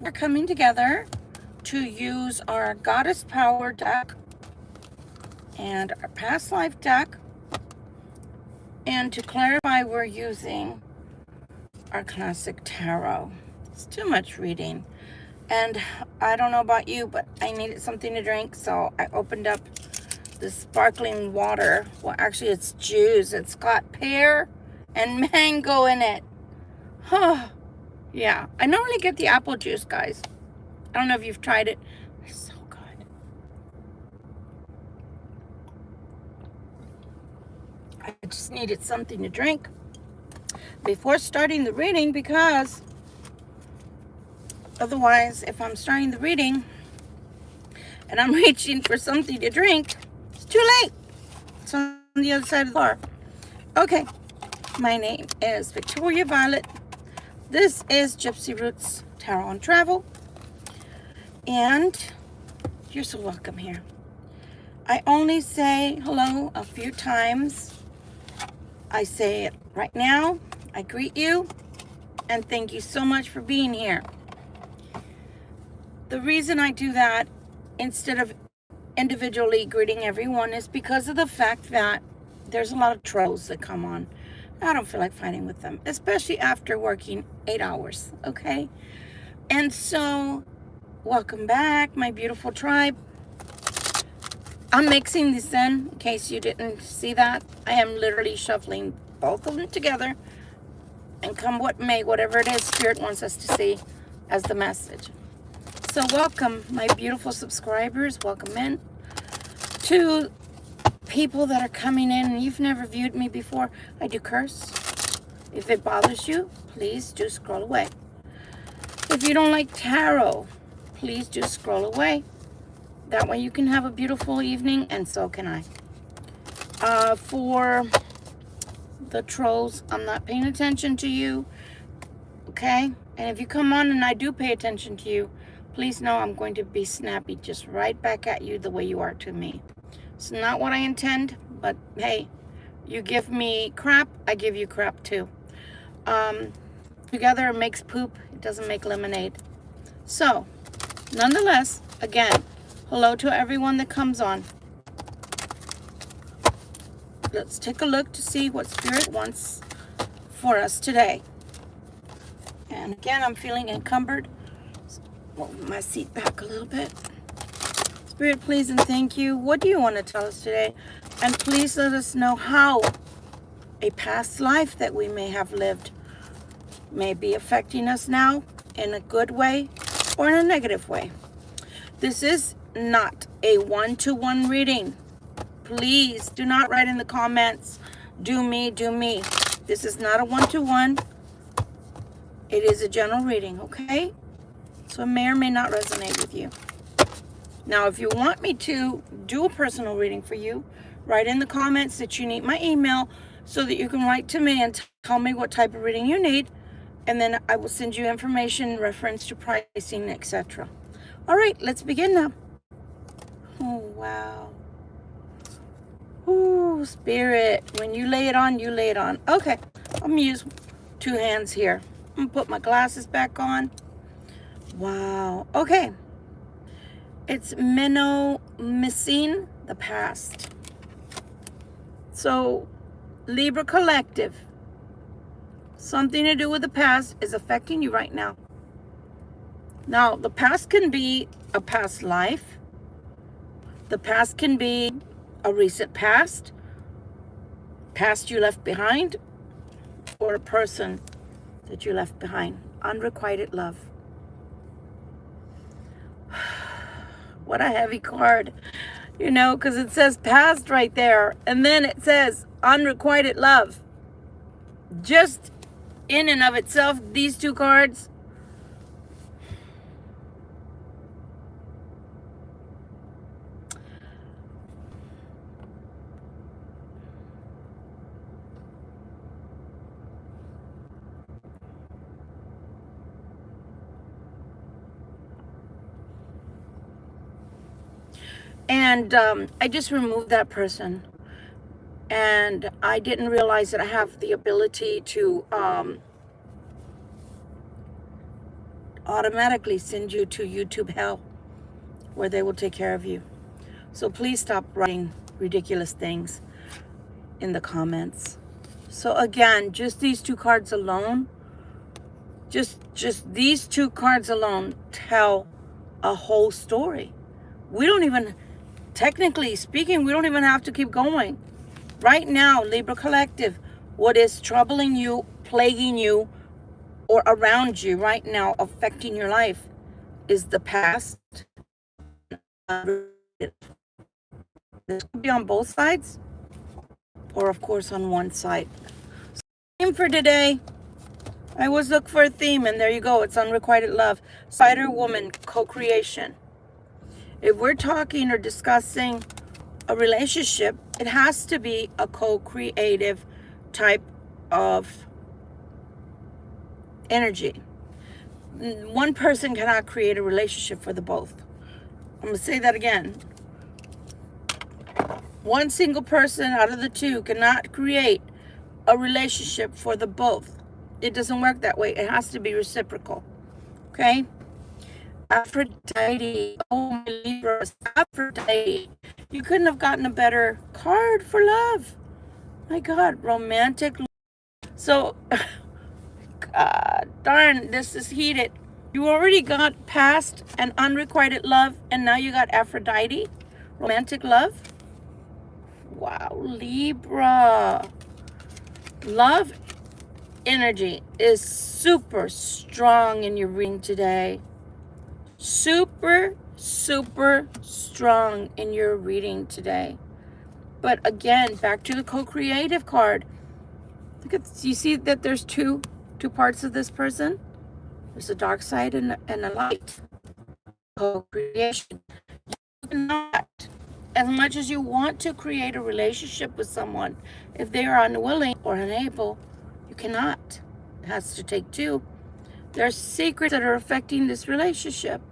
we're coming together to use our Goddess Power deck and our Past Life deck. And to clarify, we're using our Classic Tarot. It's too much reading. And I don't know about you, but I needed something to drink, so I opened up this sparkling water. Well, actually, it's juice. It's got pear and mango in it. Huh. Yeah, I normally get the apple juice, guys. I don't know if you've tried it. It's so good. I just needed something to drink before starting the reading, because otherwise, if I'm starting the reading and I'm reaching for something to drink, it's too late. It's on the other side of the bar. Okay, my name is Victoria Violet. This is Gypsy Roots Tarot and Travel, and you're so welcome here. I only say hello a few times. I say it right now. I greet you, and thank you so much for being here. The reason I do that instead of individually greeting everyone is because of the fact that there's a lot of trolls that come on. I don't feel like fighting with them, especially after working 8 hours, okay? And so, welcome back, my beautiful tribe. I'm mixing this in case you didn't see that. I am literally shuffling both of them together, and come what may, whatever it is Spirit wants us to see as the message. So welcome, my beautiful subscribers. Welcome in. To people that are coming in and you've never viewed me before, I do curse. If it bothers you, please do scroll away. If you don't like tarot, please do scroll away. That way you can have a beautiful evening, and so can I. For the trolls, I'm not paying attention to you, okay? And if you come on and I do pay attention to you, please know I'm going to be snappy just right back at you the way you are to me. It's not what I intend, but hey, you give me crap, I give you crap too. Together it makes poop, it doesn't make lemonade. So, nonetheless, again, hello to everyone that comes on. Let's take a look to see what Spirit wants for us today. And again, I'm feeling encumbered. Move my seat back a little bit. Spirit, please and thank you. What do you want to tell us today? And please let us know how a past life that we may have lived may be affecting us now in a good way or in a negative way. This is not a one-to-one reading. Please do not write in the comments, do me, do me. This is not a one-to-one. It is a general reading, okay? So it may or may not resonate with you. Now, if you want me to do a personal reading for you, write in the comments that you need my email so that you can write to me and tell me what type of reading you need. And then I will send you information, reference to pricing, etc. All right, let's begin now. Oh, wow. Ooh, Spirit, when you lay it on, you lay it on. Okay, I'm going to use 2 hands here. I'm going to put my glasses back on. Wow. Okay. It's missing the past. So, Libra Collective, something to do with the past is affecting you right now. Now, the past can be a past life. The past can be a recent past you left behind, or a person that you left behind. Unrequited love. What a heavy card, you know, because it says past right there, and then it says unrequited love. Just in and of itself, these 2 cards, and I just removed that person. And I didn't realize that I have the ability to automatically send you to YouTube hell, where they will take care of you. So please stop writing ridiculous things in the comments. So again, just these two cards alone, just these two cards alone tell a whole story. We don't even, technically speaking, we don't even have to keep going. Right now, Libra Collective, what is troubling you, plaguing you, or around you right now, affecting your life, is the past. This could be on both sides, or of course on one side. So, theme for today, I always look for a theme, and there you go. It's unrequited love. Spider-Woman, co-creation. If we're talking or discussing a relationship, it has to be a co-creative type of energy. One person cannot create a relationship for the both. I'm going to say that again. One single person out of the two cannot create a relationship for the both. It doesn't work that way. It has to be reciprocal. Okay? Aphrodite. Oh, my Libra. Aphrodite. You couldn't have gotten a better card for love. My God. Romantic. So, God darn, this is heated. You already got past and unrequited love, and now you got Aphrodite. Romantic love. Wow, Libra. Love energy is super strong in your reading today. Super, super strong in your reading today. But again, back to the co-creative card. Look at, you see that there's two parts of this person? There's a dark side and a light. Co-creation. You cannot, as much as you want to create a relationship with someone, if they are unwilling or unable, you cannot. It has to take two. There are secrets that are affecting this relationship.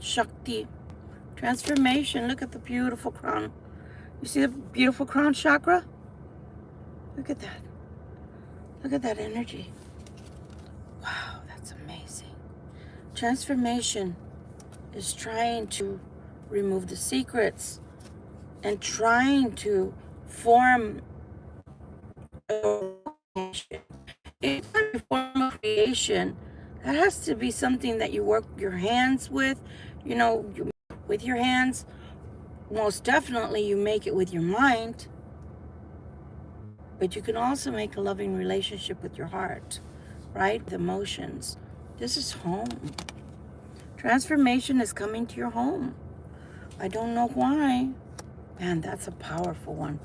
Shakti. Transformation. Look at the beautiful crown. You see the beautiful crown chakra? Look at that. Look at that energy. Wow, that's amazing. Transformation is trying to remove the secrets and trying to form a creation. Anytime you form a creation, that has to be something that you work your hands with, you know, with your hands. Most definitely you make it with your mind, but you can also make a loving relationship with your heart, right? The emotions. This is home. Transformation is coming to your home. I don't know why. Man, that's a powerful one.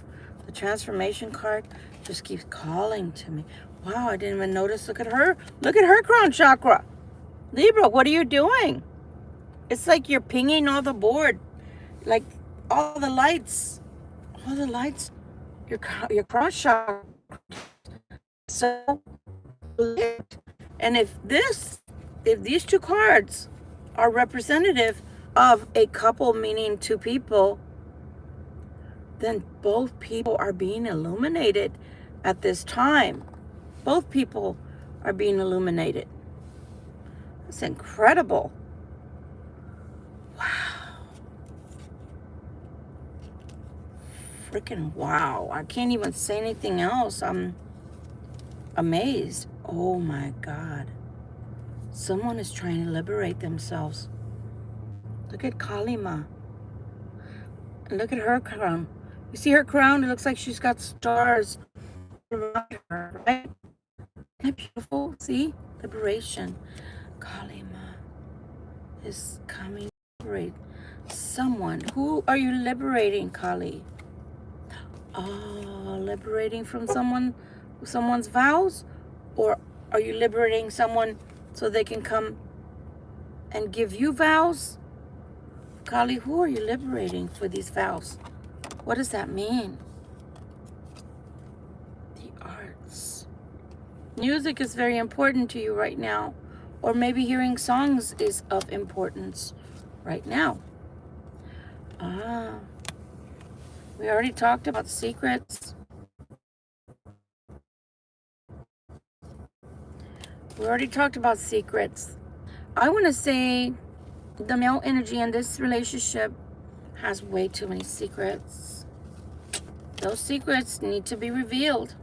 The transformation card just keeps calling to me. Wow, I didn't even notice. Look at her. Look at her crown chakra. Libra, what are you doing? It's like you're pinging all the board. Like all the lights. All the lights. Your crown chakra. So lit. And if these two cards are representative of a couple, meaning two people, then both people are being illuminated at this time. Both people are being illuminated. That's incredible. Wow. Freaking wow. I can't even say anything else. I'm amazed. Oh my God. Someone is trying to liberate themselves. Look at Kalima. And look at her crown. You see her crown? It looks like she's got stars around her, right? Isn't that beautiful? See? Liberation. Kalima is coming to liberate someone. Who are you liberating, Kali? Oh, liberating from someone's vows? Or are you liberating someone so they can come and give you vows? Kali, who are you liberating for these vows? What does that mean? The arts. Music is very important to you right now. Or maybe hearing songs is of importance right now. We already talked about secrets. We already talked about secrets. I want to say the male energy in this relationship has way too many secrets. Those secrets need to be revealed.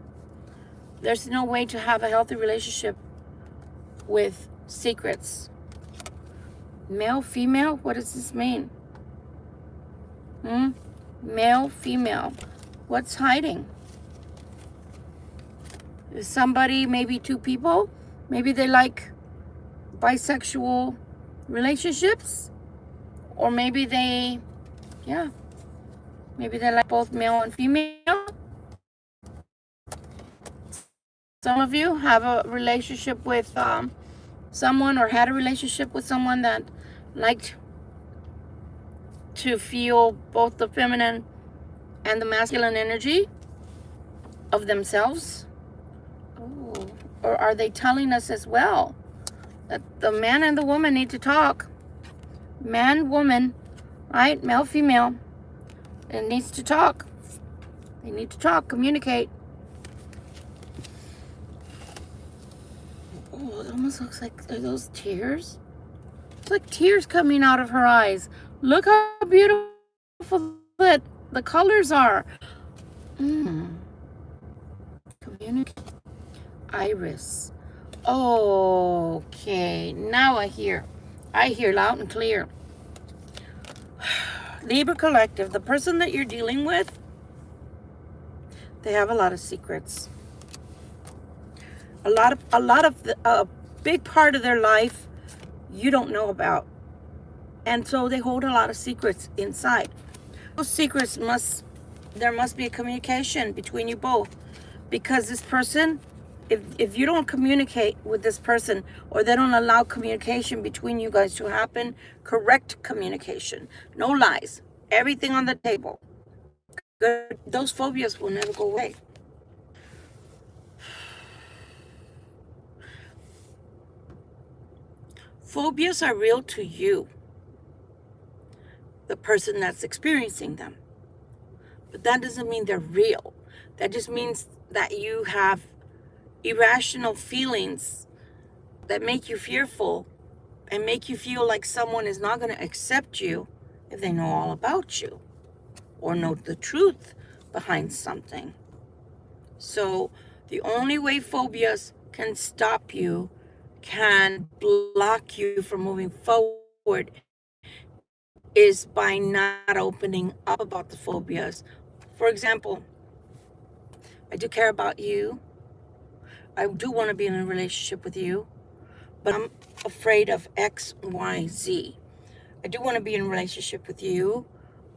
There's no way to have a healthy relationship with secrets. Male, female, what does this mean? Male, female, what's hiding? Is somebody, maybe two people, maybe they like bisexual relationships, or maybe they, maybe they like both male and female. Some of you have a relationship with someone, or had a relationship with someone that liked to feel both the feminine and the masculine energy of themselves. Oh, or are they telling us as well that the man and the woman need to talk? Man, woman, right? Male, female. It needs to talk. They need to talk, communicate. Oh, it almost looks like, are those tears? It's like tears coming out of her eyes. Look how beautiful that the colors are. Communicate. Iris. Okay, now I hear loud and clear. Libra Collective, the person that you're dealing with, they have a lot of secrets. A lot of a big part of their life you don't know about. And so they hold a lot of secrets inside. Those secrets there must be a communication between you both. Because this person, if you don't communicate with this person, or they don't allow communication between you guys to happen, correct communication, no lies, everything on the table, good, those phobias will never go away. Phobias are real to you, the person that's experiencing them. But that doesn't mean they're real. That just means that you have irrational feelings that make you fearful and make you feel like someone is not going to accept you if they know all about you or know the truth behind something. So the only way phobias can stop you, can block you from moving forward, is by not opening up about the phobias. For example, I do care about you. I do want to be in a relationship with you, but I'm afraid of X, Y, Z. I do want to be in a relationship with you,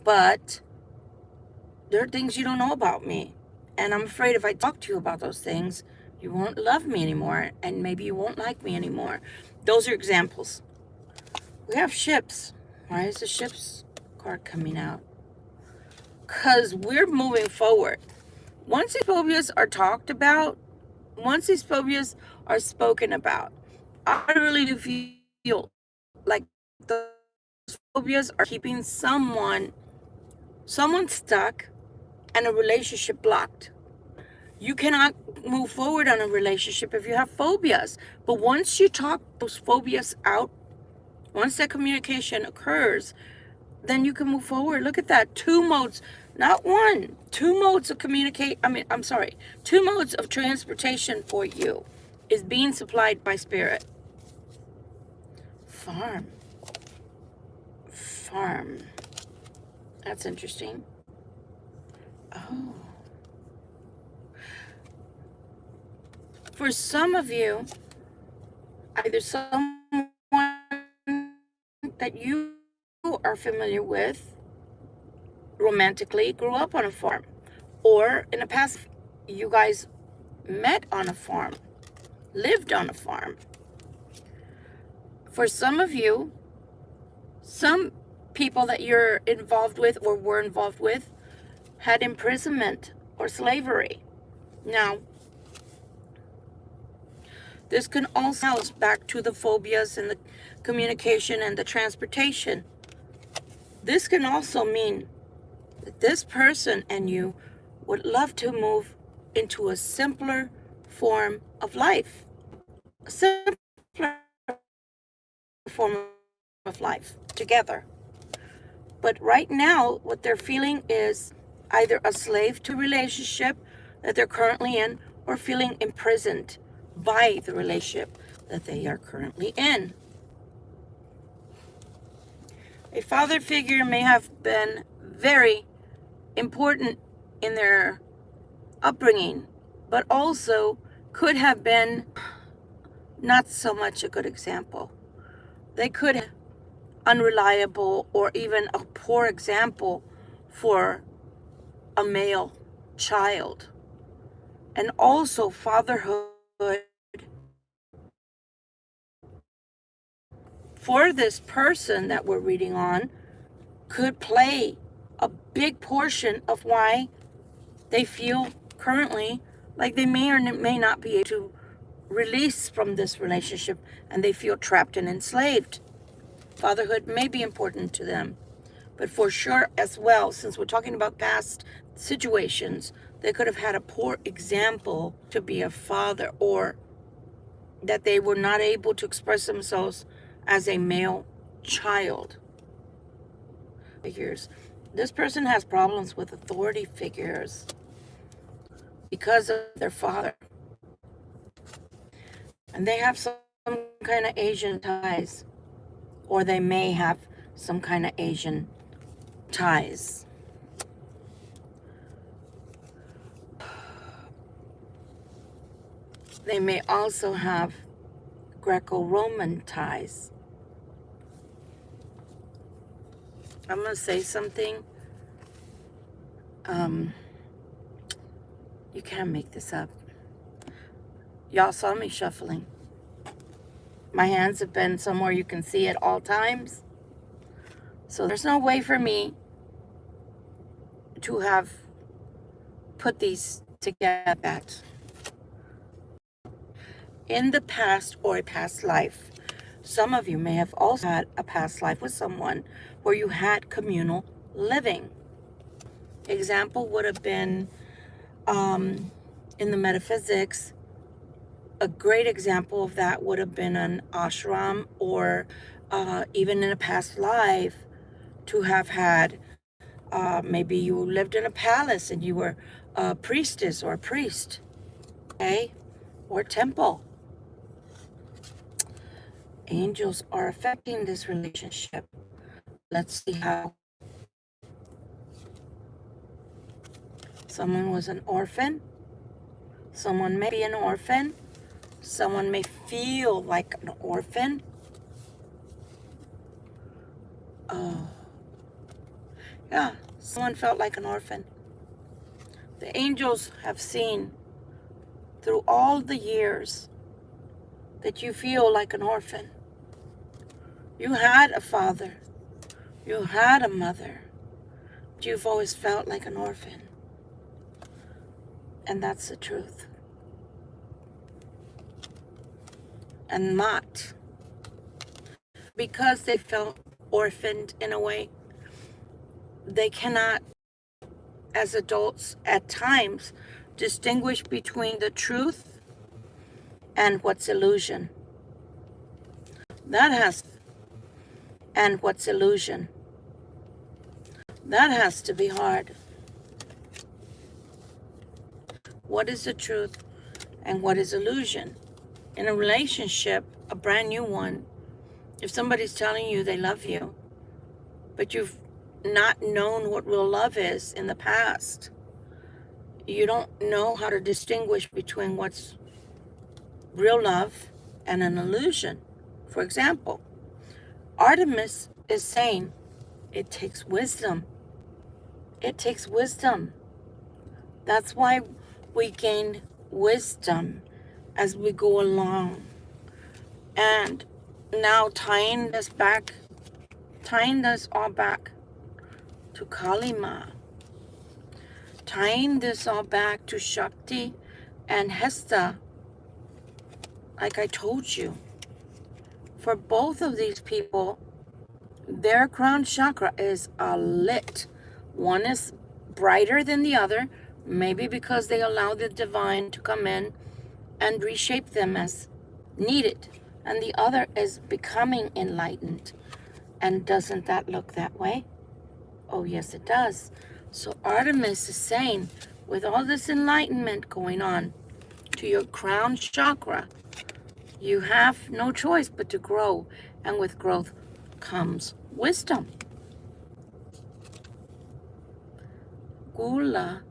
but there are things you don't know about me. And I'm afraid if I talk to you about those things, you won't love me anymore, and maybe you won't like me anymore. Those are examples. We have ships. Why is the ships card coming out? Because we're moving forward. Once these phobias are talked about, once these phobias are spoken about, I really do feel like those phobias are keeping someone stuck and a relationship blocked. You cannot move forward on a relationship if you have phobias. But once you talk those phobias out, once that communication occurs, then you can move forward. Look at that. Two modes, not one. Two modes of two modes of transportation for you is being supplied by Spirit. Farm. That's interesting. Oh. For some of you, either someone that you are familiar with romantically grew up on a farm, or in the past you guys met on a farm, lived on a farm. For some of you, some people that you're involved with or were involved with had imprisonment or slavery. Now, this can also house back to the phobias and the communication and the transportation. This can also mean that this person and you would love to move into a simpler form of life. simpler form of life together. But right now, what they're feeling is either a slave to relationship that they're currently in, or feeling imprisoned by the relationship that they are currently in. A father figure may have been very important in their upbringing, but also could have been not so much a good example. They could have unreliable or even a poor example for a male child. And also fatherhood for this person that we're reading on could play a big portion of why they feel currently like they may or may not be able to release from this relationship, and they feel trapped and enslaved. Fatherhood may be important to them, but for sure as well, since we're talking about past situations, they could have had a poor example to be a father, or that they were not able to express themselves as a male child. Figures. This person has problems with authority figures because of their father. And they have some kind of Asian ties, or they may have some kind of Asian ties. They may also have Greco-Roman ties. I'm going to say something. You can't make this up. Y'all saw me shuffling. My hands have been somewhere you can see at all times. So there's no way for me to have put these together. In the past or a past life, some of you may have also had a past life with someone where you had communal living. Example would have been in the metaphysics, a great example of that would have been an ashram, or even in a past life to have had, maybe you lived in a palace and you were a priestess or a priest, okay, or temple. Angels are affecting this relationship. Let's see how. Someone was an orphan. Someone may be an orphan. Someone may feel like an orphan. Oh, yeah, someone felt like an orphan. The angels have seen through all the years that you feel like an orphan. You had a father. You had a mother. But you've always felt like an orphan. And that's the truth. And not because they felt orphaned in a way, they cannot, as adults at times, distinguish between the truth and what's illusion. And what's illusion. That has to be hard. What is the truth and what is illusion? In a relationship, a brand new one, if somebody's telling you they love you, but you've not known what real love is in the past, you don't know how to distinguish between what's real love and an illusion. For example, Artemis is saying it takes wisdom. It takes wisdom. That's why we gain wisdom as we go along. And now tying this all back to Kalima, tying this all back to Shakti and Hesta, like I told you, for both of these people, their crown chakra is lit. One is brighter than the other, maybe because they allow the divine to come in and reshape them as needed, and the other is becoming enlightened. And doesn't that look that way? Oh, yes, it does. So Artemis is saying, with all this enlightenment going on to your crown chakra, you have no choice but to grow. And with growth comes wisdom. Gula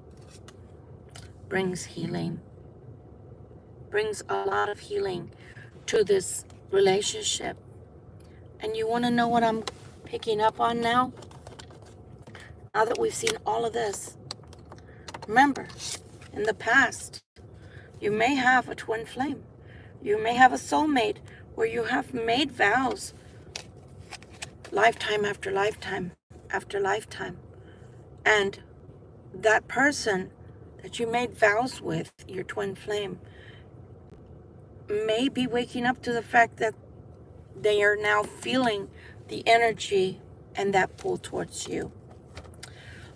brings healing, brings a lot of healing to this relationship. And you want to know what I'm picking up on now? Now that we've seen all of this, remember, in the past, you may have a twin flame. You may have a soulmate where you have made vows lifetime after lifetime after lifetime. And that person that you made vows with, your twin flame, may be waking up to the fact that they are now feeling the energy and that pull towards you.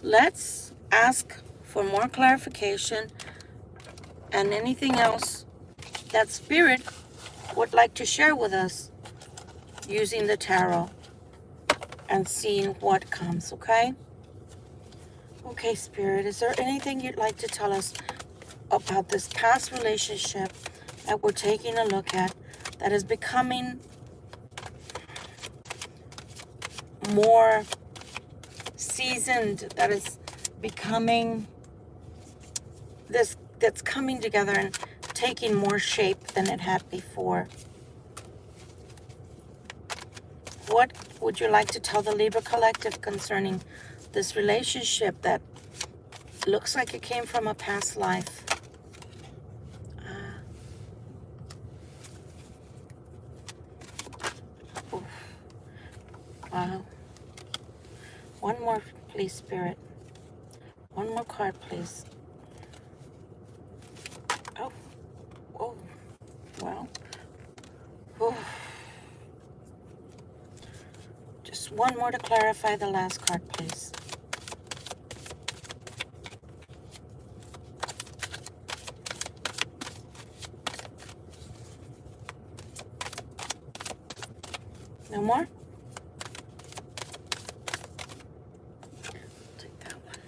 Let's ask for more clarification and anything else that Spirit would like to share with us using the tarot and seeing what comes, okay? Okay, Spirit, is there anything you'd like to tell us about this past relationship that we're taking a look at that is becoming more seasoned, that is becoming this, that's coming together and taking more shape than it had before? What would you like to tell the Libra Collective concerning this relationship that looks like it came from a past life? Oof. Wow. One more, please, Spirit. One more card, please. Oh. Oh. Well. Oh. Just one more to clarify the last card, please. No more? Take that one.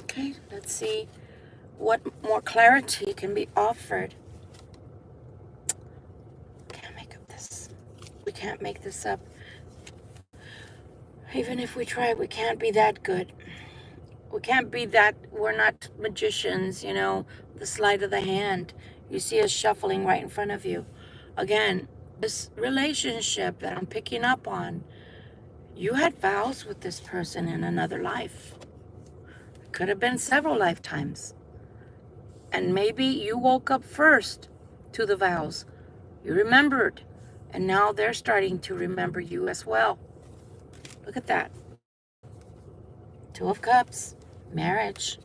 Okay, let's see what more clarity can be offered. Can't make up this. We can't make this up. Even if we try, we can't be that good. We can't be that, we're not magicians, you know, the sleight of the hand. You see us shuffling right in front of you. Again, this relationship that I'm picking up on, you had vows with this person in another life. It could have been several lifetimes. And maybe you woke up first to the vows. You remembered. And now they're starting to remember you as well. Look at that. Two of Cups. Marriage.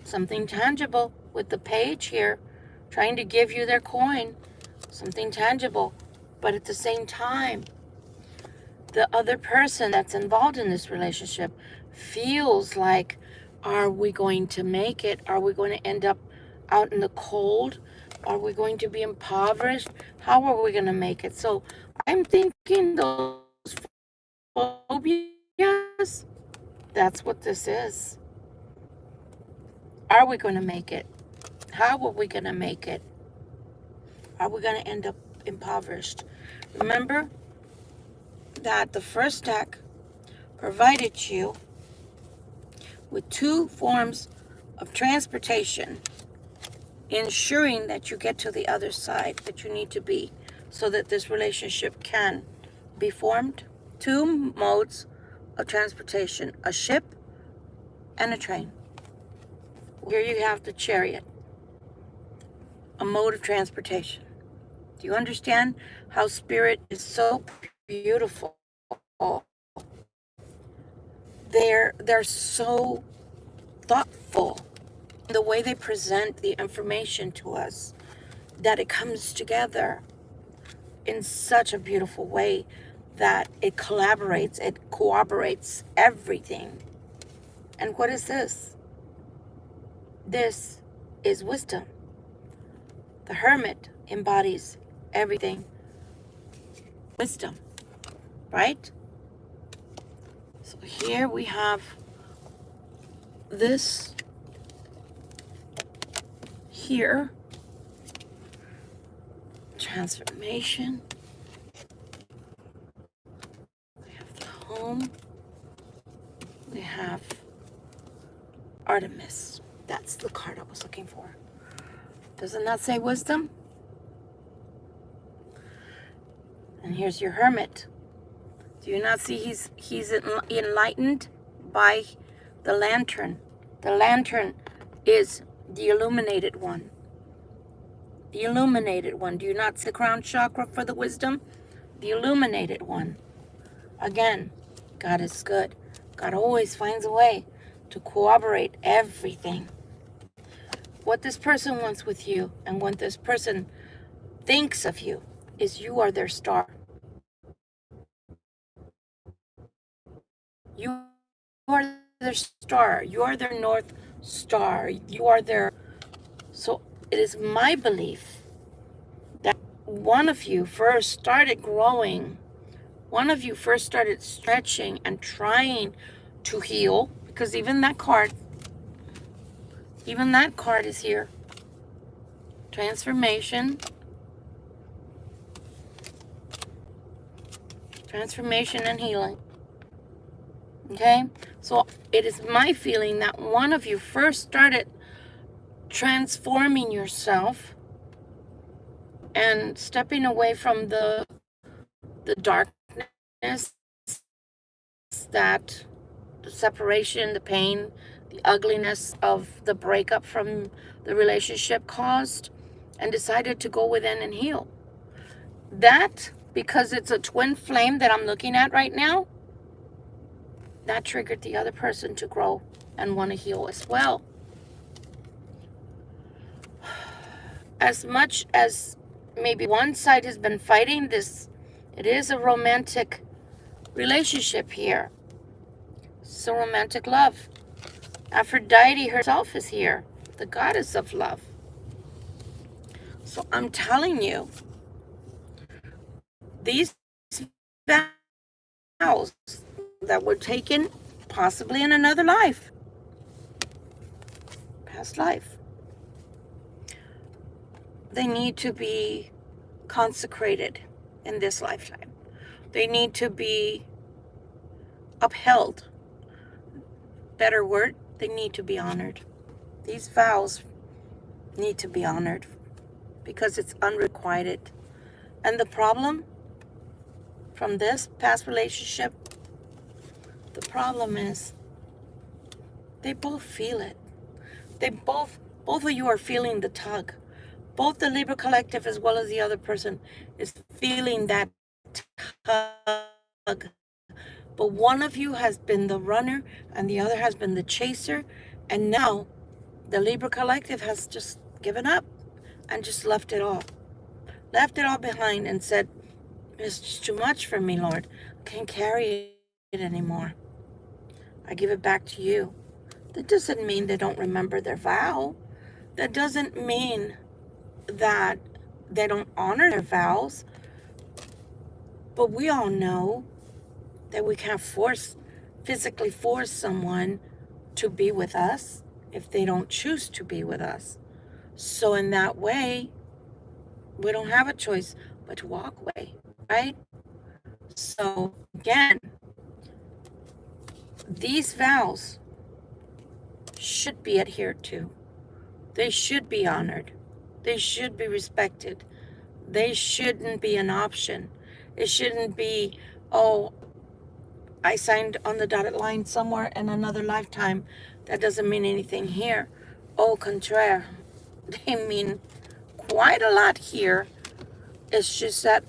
Something tangible with the page here, trying to give you their coin. Something tangible. But at the same time, the other person that's involved in this relationship feels like, are we going to make it? Are we going to end up out in the cold? Are we going to be impoverished? How are we going to make it? So I'm thinking those phobias, that's what this is. Are we going to make it? How are we going to make it? Are we going to end up impoverished? Remember that the first deck provided you with two forms of transportation, ensuring that you get to the other side that you need to be so that this relationship can be formed. Two modes of transportation, a ship and a train. Here you have the chariot, a mode of transportation. Do you understand how Spirit is so beautiful? They're so thoughtful in the way they present the information to us, that it comes together in such a beautiful way that it collaborates, it corroborates everything. And what is this? This is wisdom. The Hermit embodies everything. Wisdom, right? So here we have this here. Transformation. We have the home. We have Artemis. That's the card I was looking for. Doesn't that say wisdom? And here's your Hermit. Do you not see he's enlightened by the lantern? The lantern is the illuminated one. The illuminated one. Do you not see the crown chakra for the wisdom? The illuminated one. Again, God is good. God always finds a way to corroborate everything. What this person wants with you and what this person thinks of you is you are their star. You are their star. You are their North Star. You are their... So it is my belief that one of you first started growing. One of you first started stretching and trying to heal, because even that card is here. Transformation. Transformation and healing. Okay? So it is my feeling that one of you first started transforming yourself and stepping away from the darkness, that the separation, the pain, the ugliness of the breakup from the relationship caused, and decided to go within and heal. That, because it's a twin flame that I'm looking at right now, that triggered the other person to grow and want to heal as well. As much as maybe one side has been fighting this, it is a romantic relationship here. It's a romantic love. Aphrodite herself is here, the goddess of love. So I'm telling you, these vows that were taken possibly in another life, past life, they need to be consecrated in this lifetime. They need to be upheld. Better word, they need to be honored. These vows need to be honored because it's unrequited. And the problem from this past relationship, the problem is they both feel it. They both of you are feeling the tug. Both the Libra collective as well as the other person is feeling that tug. But one of you has been the runner and the other has been the chaser. And now the Libra collective has just given up and just left it all. Left it all behind and said, it's just too much for me, Lord. I can't carry it anymore. I give it back to you. That doesn't mean they don't remember their vow. That doesn't mean that they don't honor their vows. But we all know that we can't physically force someone to be with us if they don't choose to be with us. So in that way, we don't have a choice but to walk away, right? So again, these vows should be adhered to. They should be honored. They should be respected. They shouldn't be an option. It shouldn't be, oh, I signed on the dotted line somewhere in another lifetime. That doesn't mean anything here. Au contraire, they mean quite a lot here. It's just that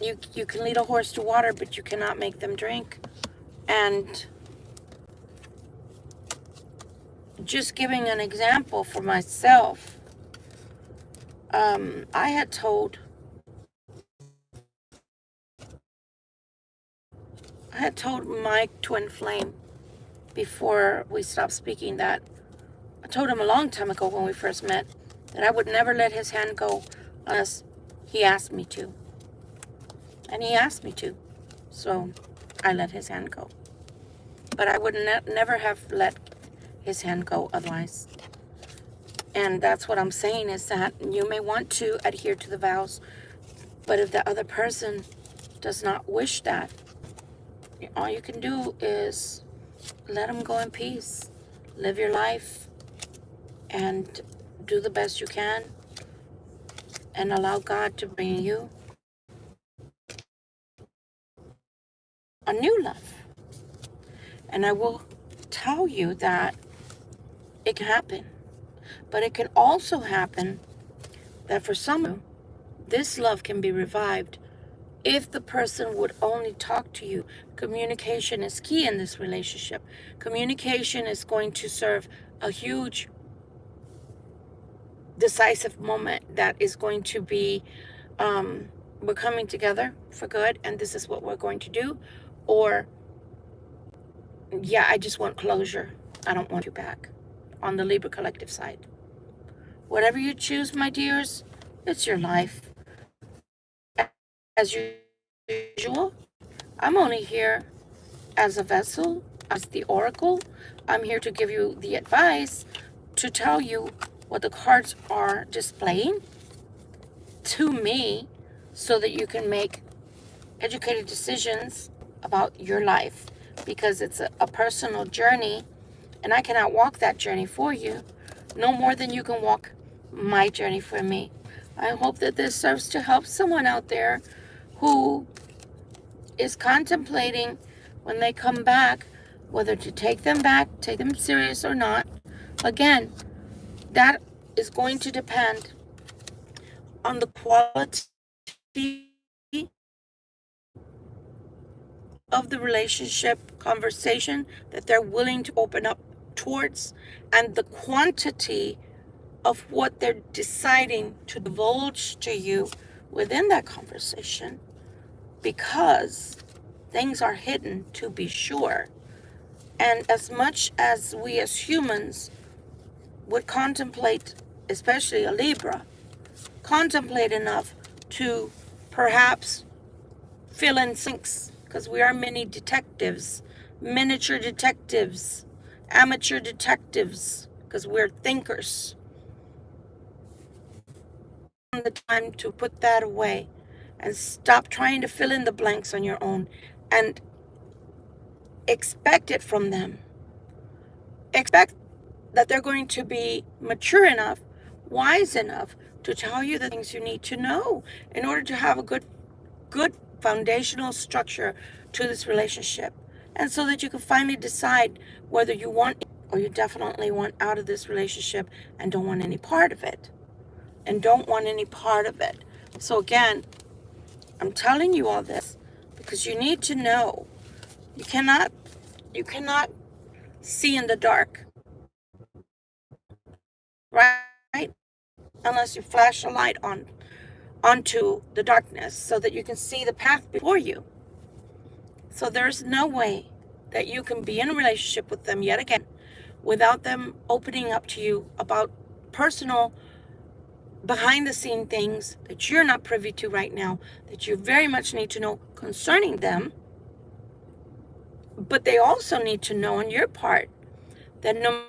you can lead a horse to water, but you cannot make them drink. And just giving an example for myself, I had told my twin flame before we stopped speaking that I told him a long time ago when we first met that I would never let his hand go unless he asked me to. And he asked me to. So I let his hand go. But I would never have let his hand go otherwise. And that's what I'm saying, is that you may want to adhere to the vows, but if the other person does not wish that, all you can do is let them go in peace. Live your life and do the best you can, and allow God to bring you a new love. And I will tell you that it can happen. But it can also happen that for some of you, this love can be revived if the person would only talk to you. Communication is key in this relationship. Communication is going to serve a huge decisive moment that is going to be, we're coming together for good and this is what we're going to do. Or, yeah, I just want closure. I don't want you back. On the Libra collective side. Whatever you choose, my dears, it's your life. As usual, I'm only here as a vessel, as the oracle. I'm here to give you the advice, to tell you what the cards are displaying to me so that you can make educated decisions about your life, because it's a personal journey and I cannot walk that journey for you no more than you can walk my journey for me. I hope that this serves to help someone out there who is contemplating when they come back whether to take them back, take them serious or not. Again, that is going to depend on the quality of the relationship conversation that they're willing to open up towards, and the quantity of what they're deciding to divulge to you within that conversation, because things are hidden, to be sure. And as much as we as humans would contemplate, especially a Libra, contemplate enough to perhaps fill in sinks, because we are mini detectives, miniature detectives, amateur detectives, because we're thinkers. The time to put that away and stop trying to fill in the blanks on your own and expect it from them. Expect that they're going to be mature enough, wise enough to tell you the things you need to know in order to have a good foundational structure to this relationship, and so that you can finally decide whether you want or you definitely want out of this relationship and don't want any part of it. So again, I'm telling you all this because you need to know you cannot see in the dark, right? Unless you flash a light onto the darkness so that you can see the path before you. So there's no way that you can be in a relationship with them yet again without them opening up to you about personal, behind the scene things that you're not privy to right now, that you very much need to know concerning them. But they also need to know on your part that no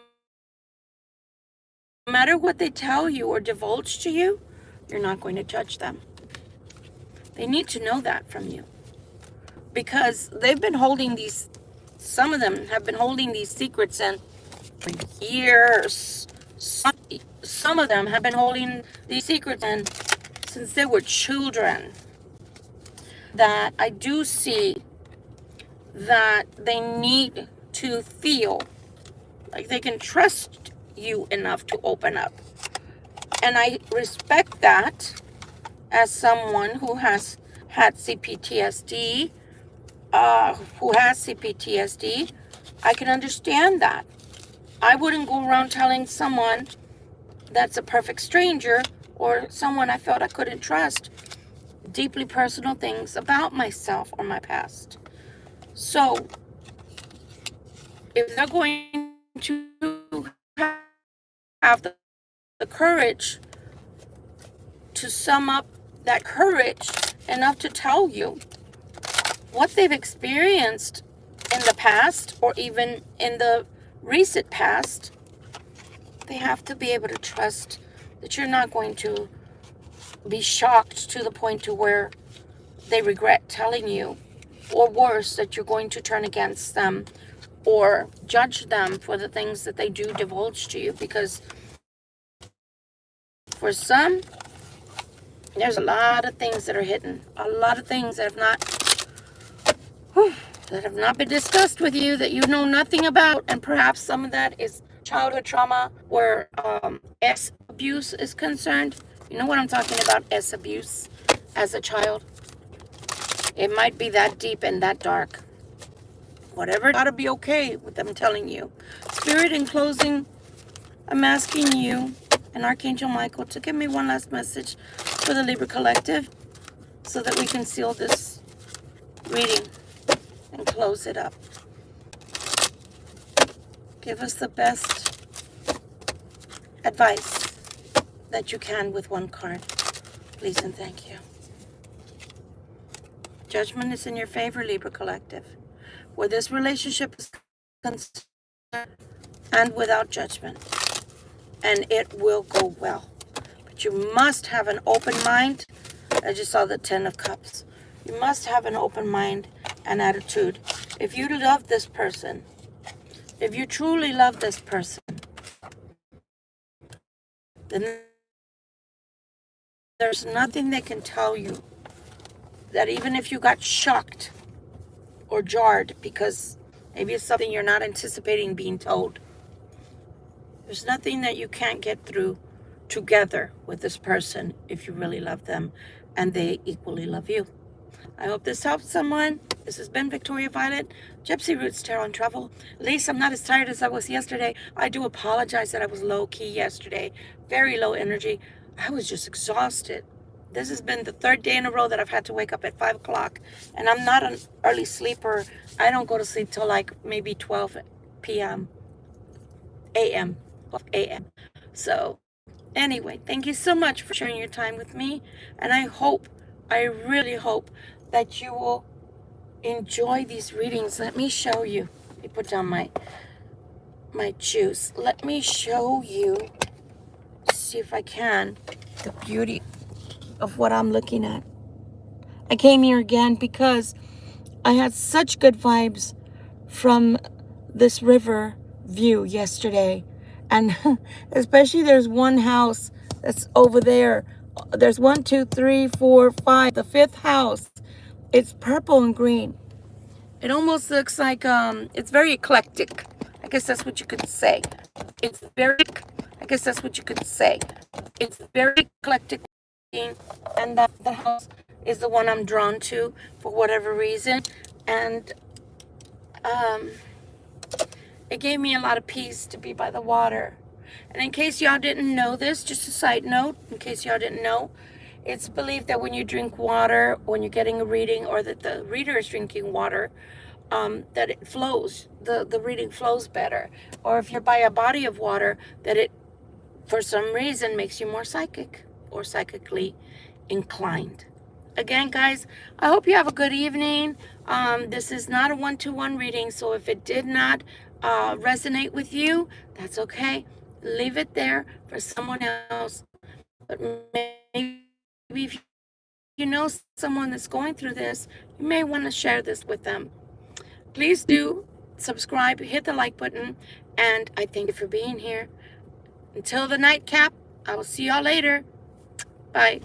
matter what they tell you or divulge to you, you're not going to judge them. They need to know that from you, because they've been holding these, some of them have been holding these secrets in for years. Some of them have been holding these secrets in since they were children. That I do see that they need to feel like they can trust you enough to open up. And I respect that as someone who has had CPTSD, I can understand that. I wouldn't go around telling someone that's a perfect stranger or someone I felt I couldn't trust deeply personal things about myself or my past. So if they're going to have the courage to sum up that courage enough to tell you what they've experienced in the past or even in the recent past. They have to be able to trust that you're not going to be shocked to the point to where they regret telling you, or worse, that you're going to turn against them or judge them for the things that they do divulge to you. Because for some, there's a lot of things that are hidden, a lot of things that have not been discussed with you, that you know nothing about. And perhaps some of that is childhood trauma where S abuse is concerned. You know what I'm talking about, S abuse as a child. It might be that deep and that dark. Whatever, gotta be okay with them telling you. Spirit, in closing, I'm asking you and Archangel Michael to give me one last message for the Libra Collective so that we can seal this reading and close it up. Give us the best advice that you can with one card. Please and thank you. Judgment is in your favor, Libra Collective. Where this relationship is concerned, and without judgment. And it will go well. But you must have an open mind. I just saw the 10 of Cups. You must have an open mind and attitude. If you love this person, if you truly love this person, then there's nothing they can tell you that even if you got shocked or jarred because maybe it's something you're not anticipating being told, there's nothing that you can't get through together with this person if you really love them and they equally love you. I hope this helps someone. This has been Victoria Violet, Gypsy Roots Tarot and Travel. At least I'm not as tired as I was yesterday. I do apologize that I was low-key yesterday. Very low energy. I was just exhausted. This has been the third day in a row that I've had to wake up at 5 o'clock. And I'm not an early sleeper. I don't go to sleep till like maybe 12 p.m. a.m. a.m. So anyway, thank you so much for sharing your time with me. And I really hope that you will enjoy these readings. Let me show you. Let me put down my juice. Let me show you, see if I can, the beauty of what I'm looking at. I came here again because I had such good vibes from this river view yesterday. And especially there's one house that's over there. There's 1, 2, 3, 4, 5. The fifth house. It's purple and green. It almost looks like it's very eclectic. I guess that's what you could say. It's very eclectic. And that the house is the one I'm drawn to for whatever reason. And it gave me a lot of peace to be by the water. And in case y'all didn't know this, just a side note, in case y'all didn't know, it's believed that when you drink water, when you're getting a reading, or that the reader is drinking water, that it flows, the reading flows better. Or if you're by a body of water, that it, for some reason, makes you more psychic or psychically inclined. Again, guys, I hope you have a good evening. This is not a one-to-one reading, so if it did not resonate with you, that's okay. Leave it there for someone else. But maybe if you know someone that's going through this, you may want to share this with them. Please do subscribe, hit the like button, and I thank you for being here. Until the nightcap, I will see y'all later. Bye.